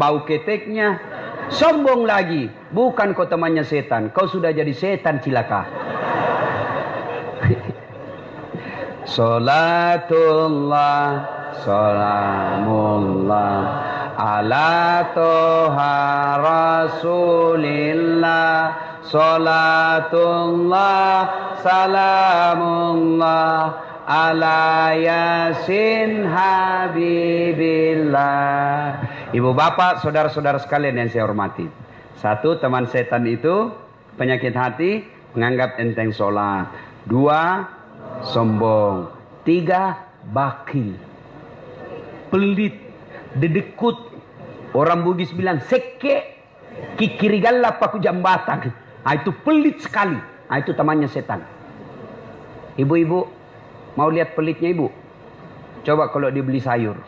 bau keteknya. Sombong lagi. Bukan kau temannya setan, kau sudah jadi setan cilaka. Salatullah, salamullah ala toha rasulillah. Salatullah, salamullah ala yasin habibillah. Ibu bapak, saudara-saudara sekalian yang saya hormati. Satu, teman setan itu penyakit hati, menganggap enteng sholat. Dua, sombong. Tiga, bakil, pelit, dedekut. Orang Bugis bilang seke kikirigalla paku jambatan. Itu pelit sekali. Itu temannya setan. Ibu-ibu mau lihat pelitnya ibu? Coba kalau dia beli sayur.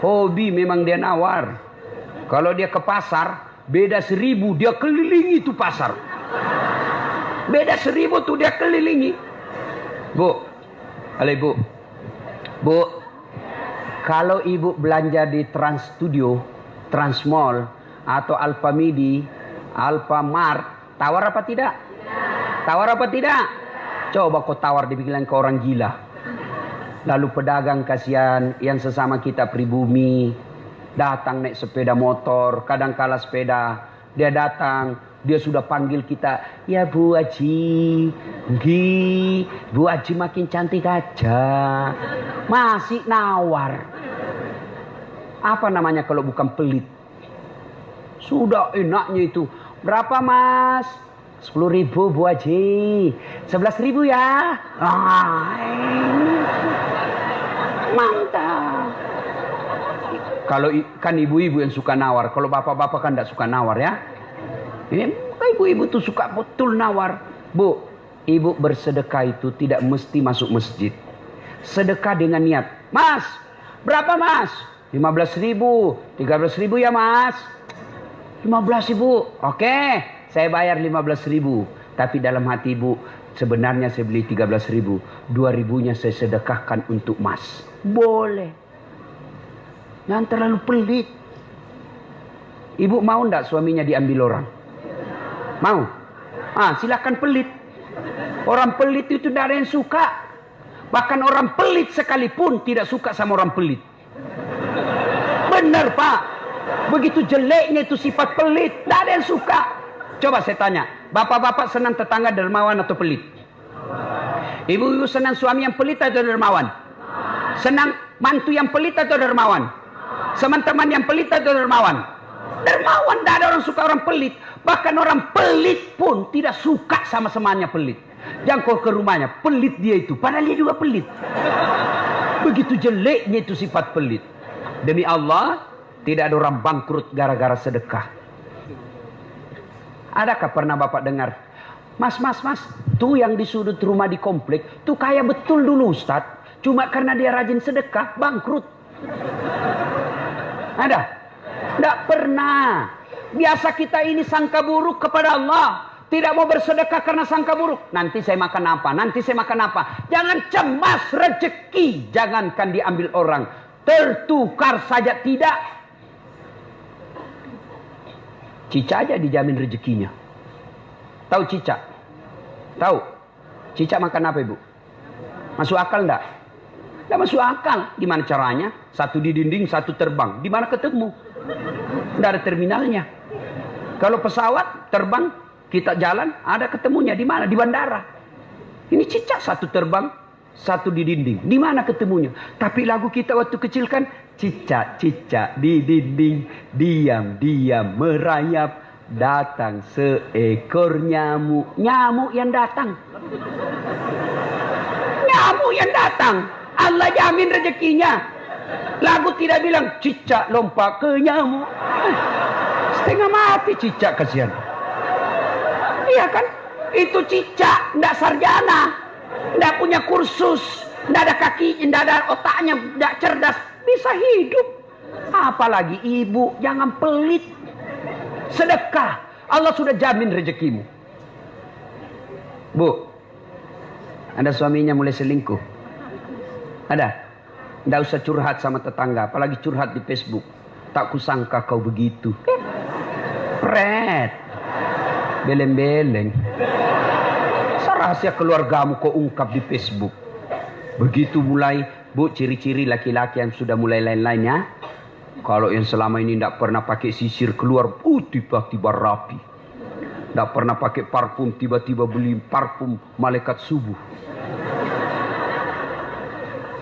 Hobi memang dia nawar. Kalau dia ke pasar, beda 1000 dia kelilingi itu pasar. Beda 1000 tuh dia kelilingi. Bu, halo ibu. Bu, kalau ibu belanja di Trans Studio, Trans Mall, atau Alfamidi, Alfamart, tawar apa tidak? Tawar apa tidak? Coba kau tawar dibilang ke orang gila. Lalu pedagang kasihan yang sesama kita pribumi, datang naik sepeda motor, kadang kala sepeda, dia datang, dia sudah panggil kita, ya Bu Haji, Bu Haji makin cantik aja, masih nawar. Apa namanya kalau bukan pelit? Sudah enaknya itu. Berapa mas? 10.000 Bu Haji. 11.000 ya. Mantap. Kalau kan ibu-ibu yang suka nawar. Kalau bapak-bapak kan tidak suka nawar ya. Ibu-ibu tuh suka betul nawar. Bu, ibu bersedekah itu tidak mesti masuk masjid. Sedekah dengan niat. Mas, berapa mas? 15.000. 13.000 ya mas. 15.000. Oke, saya bayar 15.000. Tapi dalam hati ibu, sebenarnya saya beli 13.000. 2.000-nya saya sedekahkan untuk mas. Boleh. Jangan terlalu pelit. Ibu mau enggak suaminya diambil orang? Mau? Silakan pelit. Orang pelit itu tidak ada yang suka. Bahkan orang pelit sekalipun tidak suka sama orang pelit. Benar pak. Begitu jeleknya itu sifat pelit, tidak ada yang suka. Coba saya tanya, bapak-bapak senang tetangga dermawan atau pelit? Ibu-ibu senang suami yang pelit atau dermawan? Senang mantu yang pelit atau dermawan? Teman-teman yang pelit atau dermawan? Dermawan, tidak ada orang suka orang pelit. Bahkan orang pelit pun tidak suka sama semuanya pelit. Jangan kau ke rumahnya, pelit dia itu, padahal dia juga pelit. Begitu jeleknya itu sifat pelit. Demi Allah, tidak ada orang bangkrut gara-gara sedekah. Adakah pernah bapak dengar, mas, tuh yang di sudut rumah di komplek, tuh kaya betul dulu Ustadz, cuma karena dia rajin sedekah, bangkrut. Ada? Tidak pernah. Biasa kita ini sangka buruk kepada Allah. Tidak mau bersedekah karena sangka buruk. Nanti saya makan apa? Nanti saya makan apa? Jangan cemas rezeki. Jangankan diambil orang. Tertukar saja tidak. Cica aja dijamin rezekinya. Tahu Cica? Tahu? Cica makan apa ibu? Masuk akal enggak? Enggak masuk akal. Gimana caranya? Satu di dinding, satu terbang. Di mana ketemu? Enggak ada terminalnya. Kalau pesawat terbang, kita jalan, ada ketemunya. Di mana? Di bandara. Ini Cica satu terbang, satu di dinding. Di mana ketemunya? Tapi lagu kita waktu kecil kan, Cica di dinding, diam-diam merayap, datang seekor nyamuk. Nyamuk yang datang. Nyamuk yang datang. Allah jamin rezekinya. Lagu tidak bilang, Cica lompat ke nyamuk. Setengah mati Cica, kasihan. Iya kan? Itu Cica, tidak sarjana, tidak punya kursus, tidak ada kaki, tidak ada otaknya, tidak cerdas, bisa hidup. Apalagi ibu, jangan pelit. Sedekah, Allah sudah jamin rezekimu. Bu, ada suaminya mulai selingkuh? Ada? Nggak usah curhat sama tetangga, apalagi curhat di Facebook. Tak kusangka kau begitu. Pret. Beleng-beleng. Rahasia keluargamu kau ungkap di Facebook. Begitu mulai, Bu, ciri-ciri laki-laki yang sudah mulai lain-lainnya. Kalau yang selama ini tidak pernah pakai sisir keluar, tiba-tiba rapi. Tidak pernah pakai parfum, tiba-tiba beli parfum malaikat subuh.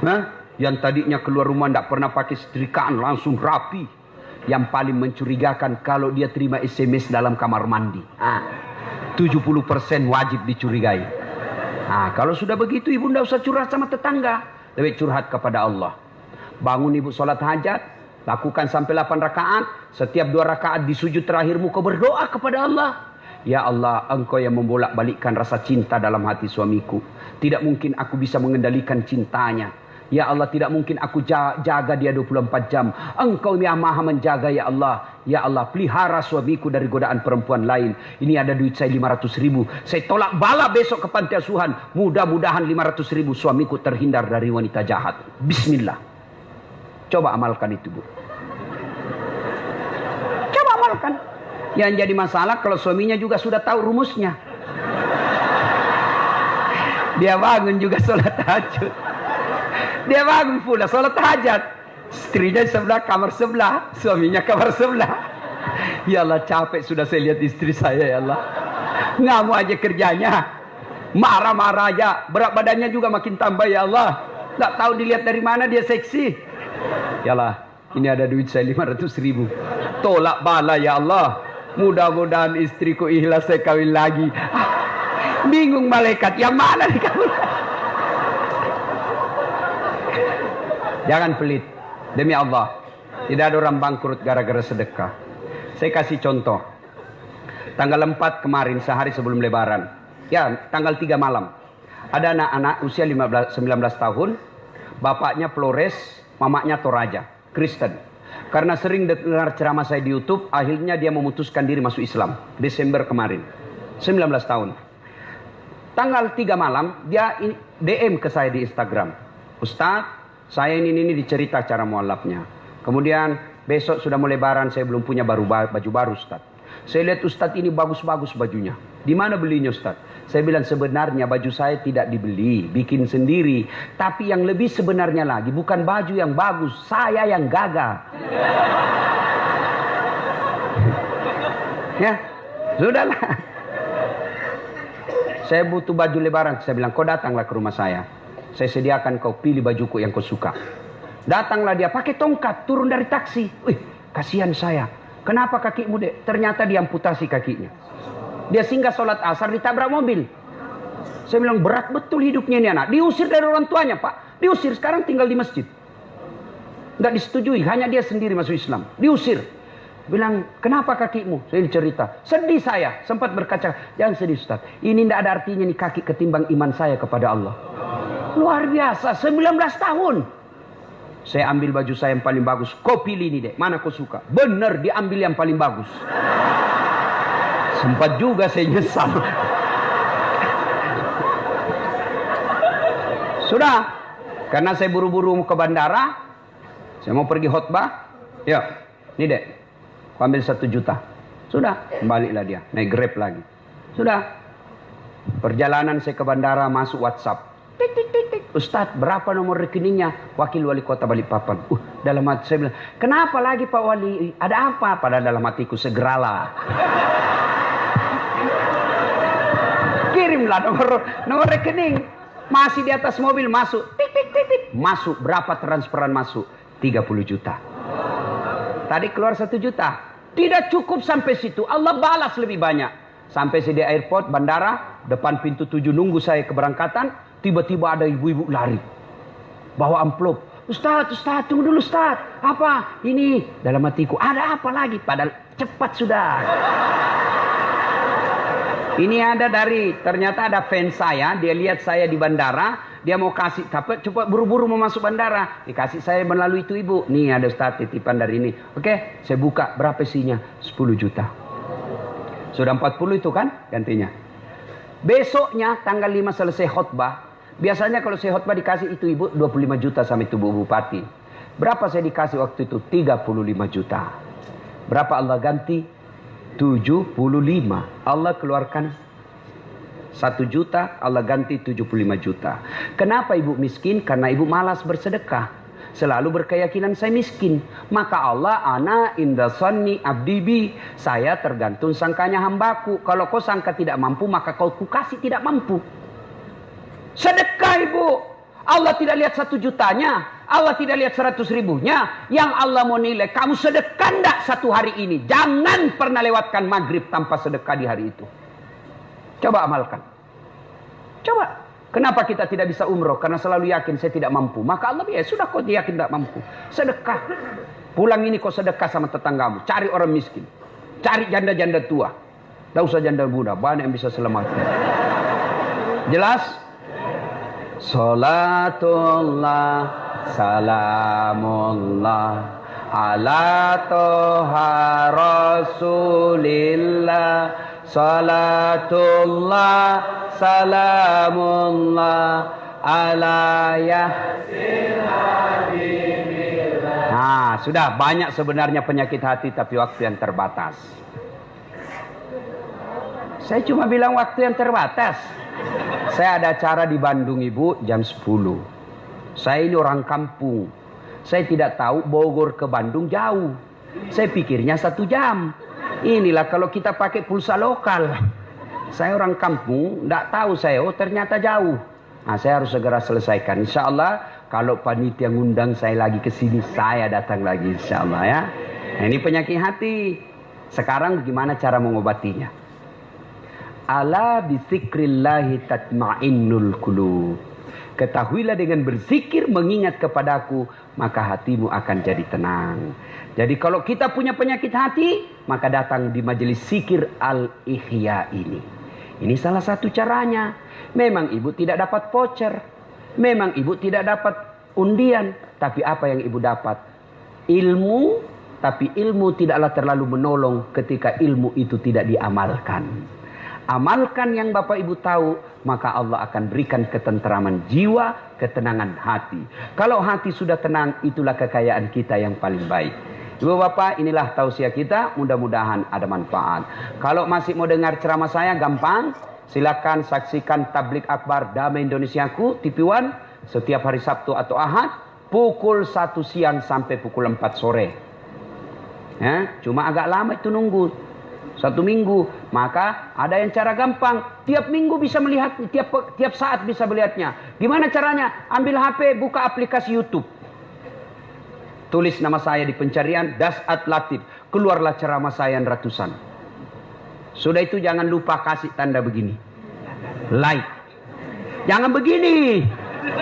Nah, yang tadinya keluar rumah tidak pernah pakai setrikaan, langsung rapi. Yang paling mencurigakan kalau dia terima SMS dalam kamar mandi. 70% wajib dicurigai. Kalau sudah begitu ibu tidak usah curhat sama tetangga. Lebih curhat kepada Allah. Bangun ibu sholat hajat. Lakukan sampai 8 rakaat. Setiap 2 rakaat di sujud terakhirmu kau berdoa kepada Allah. Ya Allah, engkau yang membolak-balikkan rasa cinta dalam hati suamiku. Tidak mungkin aku bisa mengendalikan cintanya. Ya Allah, tidak mungkin aku jaga dia 24 jam. Engkau yang maha menjaga ya Allah. Ya Allah, pelihara suamiku dari godaan perempuan lain. Ini ada duit saya 500 ribu. Saya tolak bala besok ke panti asuhan. Mudah-mudahan 500 ribu suamiku terhindar dari wanita jahat. Bismillah. Coba amalkan itu, Bu. Coba amalkan. Yang jadi masalah kalau suaminya juga sudah tahu rumusnya. Dia bangun juga sholat tahajud. Dia bangun pula sholat hajat. Istrinya sebelah, kamar sebelah. Suaminya kamar sebelah. Ya Allah, capek sudah saya lihat istri saya ya Allah. Ngamuk aja kerjanya. Marah-marah aja. Berat badannya juga makin tambah ya Allah. Tak tahu dilihat dari mana dia seksi. Ya Allah, ini ada duit saya 500 ribu. Tolak bala ya Allah. Mudah-mudahan istriku ikhlas saya kawin lagi. Bingung malaikat, yang mana nih kamu? Jangan pelit. Demi Allah, tidak ada orang bangkrut gara-gara sedekah. Saya kasih contoh. Tanggal 4 kemarin, sehari sebelum lebaran. Ya, tanggal 3 malam. Ada anak-anak usia 19 tahun. Bapaknya Flores, mamanya Toraja, Kristen. Karena sering dengar ceramah saya di YouTube, akhirnya dia memutuskan diri masuk Islam. Desember kemarin. 19 tahun. Tanggal 3 malam, dia DM ke saya di Instagram. Ustadz, saya ini dicerita cara mualafnya. Kemudian besok sudah mau lebaran, saya belum punya baju baru Ustadz. Saya lihat Ustadz ini bagus-bagus bajunya. Di mana belinya Ustadz? Saya bilang sebenarnya baju saya tidak dibeli, bikin sendiri. Tapi yang lebih sebenarnya lagi, bukan baju yang bagus, saya yang gagah. Ya, sudahlah. Saya butuh baju lebaran. Saya bilang, kau datanglah ke rumah saya. Saya sediakan kau pilih bajuku yang kau suka. Datanglah dia pakai tongkat, turun dari taksi. Wih, kasihan saya. Kenapa kakimu dek? Ternyata dia amputasi kakinya. Dia singgah sholat asar ditabrak mobil. Saya bilang berat betul hidupnya ini anak. Diusir dari orang tuanya Pak. Diusir, sekarang tinggal di masjid. Nggak disetujui, hanya dia sendiri masuk Islam. Diusir. Bilang, kenapa kakimu? Saya cerita. Sedih saya, sempat berkaca. Jangan sedih Ustaz. Ini tidak ada artinya nih kaki ketimbang iman saya kepada Allah. Luar biasa, 19 tahun. Saya ambil baju saya yang paling bagus. Kau pilih ini dek, mana kau suka? Bener, diambil yang paling bagus. Sempat juga saya nyesal. Sudah, karena saya buru-buru ke bandara, saya mau pergi khotbah. Ya, ini dek, aku ambil 1 juta. Sudah, baliklah dia, naik Grab lagi. Sudah, perjalanan saya ke bandara, masuk WhatsApp. Tik, tik, tik, tik. Ustadz, berapa nomor rekeningnya? Wakil Wali Kota Balikpapan. Dalam hati saya bilang, kenapa lagi Pak Wali? Ada apa? Padahal dalam hatiku, segeralah. Kirimlah nomor rekening. Masih di atas mobil, masuk. Tik, tik, tik, tik. Masuk, berapa transferan masuk? 30 juta. Tadi keluar 1 juta. Tidak cukup sampai situ. Allah balas lebih banyak. Sampai saya di airport, bandara, depan pintu 7 nunggu saya keberangkatan. Tiba-tiba ada ibu-ibu lari. Bawa amplop. Ustaz, tunggu dulu Ustaz. Apa? Ini. Dalam hatiku, ada apa lagi? Padahal cepat sudah. Ini ada ternyata ada fans saya. Dia lihat saya di bandara. Dia mau kasih, cepat buru-buru mau masuk bandara. Dikasih saya melalui itu ibu. Nih ada Ustaz titipan dari ini. Oke, saya buka. Berapa isinya? 10 juta. Sudah 40 itu kan gantinya. Besoknya tanggal 5 selesai khutbah. Biasanya kalau saya khotbah dikasih itu ibu 25 juta sama itu Bu Bupati. Berapa saya dikasih waktu itu? 35 juta. Berapa Allah ganti? 75. Allah keluarkan 1 juta, Allah ganti 75 juta. Kenapa ibu miskin? Karena ibu malas bersedekah. Selalu berkeyakinan saya miskin. Maka Allah, ana inda sanni abdi bi. Saya tergantung sangkanya hambaku. Kalau kau sangka tidak mampu, maka kau kukasih tidak mampu. Sedekah ibu. Allah tidak lihat 1 jutanya. Allah tidak lihat 100 ribunya. Yang Allah mau nilai, kamu sedekah enggak 1 hari ini. Jangan pernah lewatkan maghrib tanpa sedekah di hari itu. Coba amalkan. Coba. Kenapa kita tidak bisa umroh? Karena selalu yakin saya tidak mampu. Maka Allah, ya sudah kau yakin tidak mampu. Sedekah. Pulang ini kau sedekah sama tetanggamu. Cari orang miskin. Cari janda-janda tua. Tidak usah janda muda. Banyak yang bisa selamatkan. Jelas? Salatullah, salamullah, ala toha rasulillah. Salatullah, salamullah, ala yasin habibillah. Nah, sudah banyak sebenarnya penyakit hati, tapi waktu yang terbatas. Saya cuma bilang waktu yang terbatas. Saya ada acara di Bandung ibu jam 10. Saya ini orang kampung. Saya tidak tahu Bogor ke Bandung jauh. Saya pikirnya 1 jam. Inilah kalau kita pakai pulsa lokal. Saya orang kampung, tidak tahu saya. Oh ternyata jauh. Nah saya harus segera selesaikan. Insya Allah kalau panitia ngundang saya lagi ke sini, saya datang lagi insya Allah ya. Nah, ini penyakit hati. Sekarang bagaimana cara mengobatinya? Ala bidzikrillahi tatma'innul qulub. Ketahuilah dengan berzikir mengingat kepadaku, maka hatimu akan jadi tenang. Jadi kalau kita punya penyakit hati, maka datang di majelis zikir al-ihya ini. Ini salah satu caranya. Memang ibu tidak dapat voucher. Memang ibu tidak dapat undian. Tapi apa yang ibu dapat? Ilmu. Tapi ilmu tidaklah terlalu menolong ketika ilmu itu tidak diamalkan. Amalkan yang Bapak Ibu tahu, maka Allah akan berikan ketenteraman jiwa, ketenangan hati. Kalau hati sudah tenang, itulah kekayaan kita yang paling baik. Ibu Bapak, inilah tausiah kita, mudah-mudahan ada manfaat. Kalau masih mau dengar ceramah saya, gampang. Silakan saksikan Tablik Akbar Damai Indonesiaku, TV One, setiap hari Sabtu atau Ahad, pukul 1 siang sampai pukul 4 sore. Ya, cuma agak lama itu nunggu. 1 minggu, maka ada yang cara gampang. Tiap minggu bisa melihat, tiap saat bisa melihatnya. Gimana caranya? Ambil HP, buka aplikasi YouTube. Tulis nama saya di pencarian, Das'at Latif. Keluarlah ceramah saya yang ratusan. Sudah itu jangan lupa kasih tanda begini. Like. Jangan begini.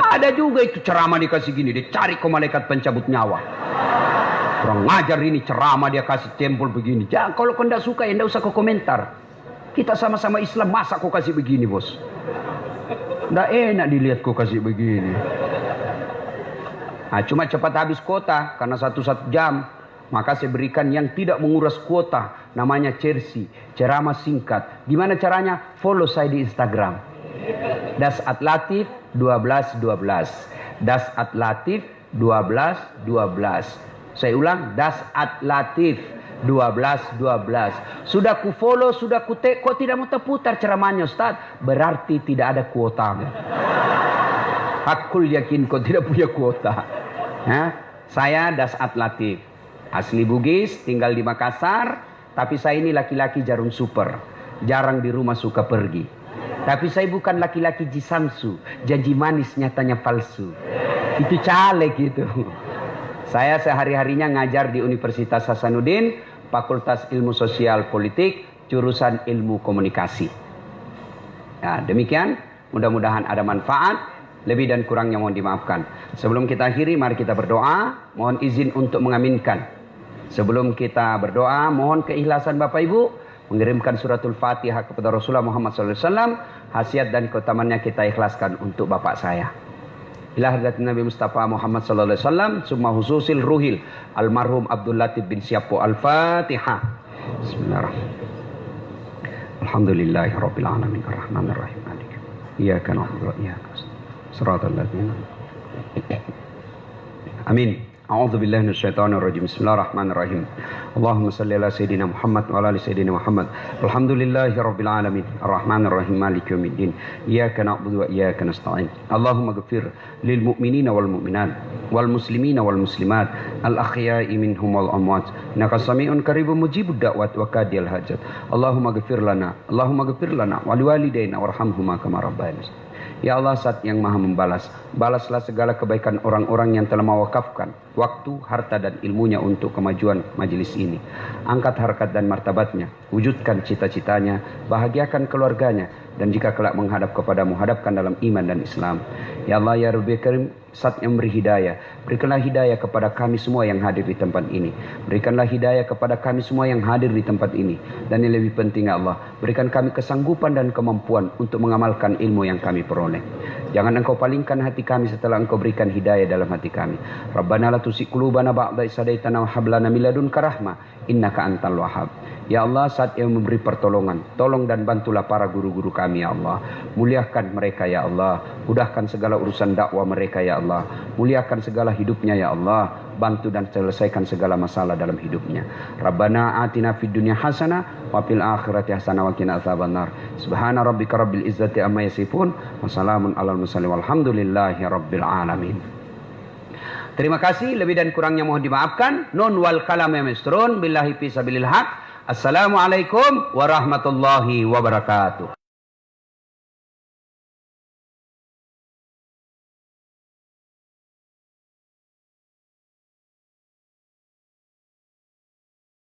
Ada juga itu ceramah dikasih gini. Dicari ke malaikat pencabut nyawa. Kurang ngajar ini ceramah dia kasih tempel begini. Jangan, kalau kau tidak suka ya tidak usah kau komentar. Kita sama-sama Islam, masa kau kasih begini bos? Tidak enak dilihat kau kasih begini. Nah, cuma cepat habis kuota karena 1 jam. Maka saya berikan yang tidak menguras kuota. Namanya Chersi. Ceramah singkat. Gimana caranya? Follow saya di Instagram. Das'at Latif 1212. Das'at Latif 1212. Saya ulang, Das'at Latif 1212. Sudah ku follow, sudah ku take, kok tidak mau terputar ceramahnya Ustaz? Berarti tidak ada kuotanya. Hakul yakin kau tidak punya kuota. Ya? Saya Das'at Latif. Asli Bugis, tinggal di Makassar. Tapi saya ini laki-laki jarum super. Jarang di rumah, suka pergi. Tapi saya bukan laki-laki jisamsu. Janji manis nyatanya palsu. Itu caleg gitu. Saya sehari-harinya ngajar di Universitas Hasanuddin, Fakultas Ilmu Sosial Politik, jurusan Ilmu Komunikasi. Nah, demikian, mudah-mudahan ada manfaat, lebih dan kurangnya mohon dimaafkan. Sebelum kita akhiri, mari kita berdoa, mohon izin untuk mengaminkan. Sebelum kita berdoa, mohon keikhlasan Bapak Ibu, mengirimkan suratul Fatihah kepada Rasulullah Muhammad SAW, khasiat dan keutamannya kita ikhlaskan untuk Bapak saya. Ila hadratin Nabi Mustafa Muhammad sallallahu alaihi wasallam, summa hususil ruhil almarhum Abdul Latif bin Siapo. Al-Fatihah. Bismillahirrahmanirrahim. Alhamdulillahirabbil alamin arrahmanirrahim. Iyyaka na'budu wa iyyaka nasta'in. Siratal ladzina. Amin. A'udzu billahi minasyaitonir rajim. Bismillahirrahmanirrahim. Allahumma shalli ala sayidina Muhammad wa ala ali sayidina Muhammad. Alhamdulillahi rabbil alamin. Arrahmanir rahim. Maliki yaumiddin. Iyyaka na'budu wa iyyaka nasta'in. Allahumma ighfir lil mu'minina wal mu'minat wal muslimina wal muslimat al ahya'i minhum wal amwat. Innaka sami'un qaribun mujibud da'wat wa qadiyal hajat. Allahumma ighfir lana. Allahumma ighfir lana wa liwalidayna warhamhuma kama rabbayana. Ya Allah, Zat yang Maha membalas, balaslah segala kebaikan orang-orang yang telah mewakafkan waktu, harta dan ilmunya untuk kemajuan majelis ini. Angkat harkat dan martabatnya, wujudkan cita-citanya, bahagiakan keluarganya, dan jika kelak menghadap kepadamu, hadapkan dalam iman dan Islam. Ya Allah, ya Rabbi Karim, Zat yang beri hidayah, berikanlah hidayah kepada kami semua yang hadir di tempat ini. Berikanlah hidayah kepada kami semua yang hadir di tempat ini. Dan yang lebih penting ya Allah, berikan kami kesanggupan dan kemampuan untuk mengamalkan ilmu yang kami peroleh. Jangan engkau palingkan hati kami setelah engkau berikan hidayah dalam hati kami. Rabbana la tuzigh qulubana ba'da idh hadaitana wa hab lana min ladunka rahmah innaka antal wahhab. Ya Allah, Saat yang memberi pertolongan, tolong dan bantulah para guru-guru kami ya Allah. Muliakan mereka ya Allah. Mudahkan segala urusan dakwah mereka ya Allah. Muliakan segala hidupnya ya Allah. Bantu dan selesaikan segala masalah dalam hidupnya. Rabbana atina fid dunya hasanah wa fil akhirati hasanah wa qina adzabannar. Subhana rabbika rabbil izzati amma yasifun wa salamun alal mursalin walhamdulillahi rabbil alamin. Terima kasih, lebih dan kurangnya mohon dimaafkan. Nun wal kalam ya masrun billahi fi sabilil haq. Assalamualaikum warahmatullahi wabarakatuh.